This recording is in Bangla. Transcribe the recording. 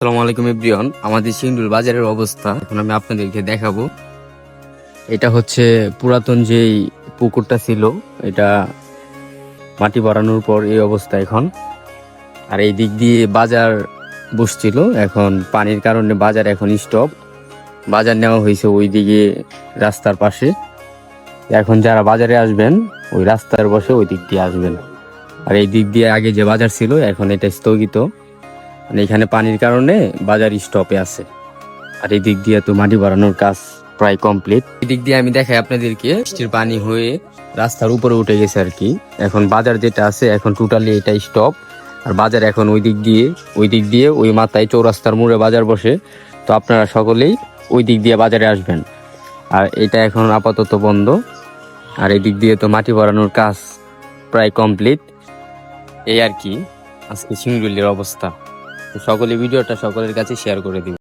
আসসালামু আলাইকুম এভরিওয়ান। আমাদের সিংড়ুল বাজারের অবস্থা এখন আমি আপনাদেরকে দেখাবো। এটা হচ্ছে পুরাতন যেই পুকুরটা ছিল, এটা মাটি ভরানোর পর এই অবস্থা এখন। আর এই দিক দিয়ে বাজার বসছিল, এখন পানির কারণে বাজার এখন স্টপ। বাজার নেওয়া হয়েছে ওই দিকে রাস্তার পাশে। এখন যারা বাজারে আসবেন ওই রাস্তার বসে ওই দিক দিয়ে আসবেন। আর এই দিক দিয়ে আগে যে বাজার ছিল এখন এটা স্থগিত, মানে এখানে পানির কারণে বাজার স্টপে আছে। আর এই দিক দিয়ে তো মাটি ভরানোর কাজ প্রায় কমপ্লিট। এই দিক দিয়ে আমি দেখাই আপনাদেরকে, বৃষ্টির পানি হয়ে রাস্তার উপরে উঠে গেছে আর কি। এখন বাজার যেটা আছে এখন টোটালি এটা স্টপ। আর বাজার এখন ওই দিক দিয়ে ওই মাথায় চৌরাস্তার মোড়ে বাজার বসে। তো আপনারা সকলেই ওই দিক দিয়ে বাজারে আসবেন। আর এটা এখন আপাতত বন্ধ। আর এই দিক দিয়ে তো মাটি ভরানোর কাজ প্রায় কমপ্লিট। এই আর কি আজকে সিংড়ুলির অবস্থা। তো সকলে ভিডিওটা সকলের কাছে শেয়ার করে দিন।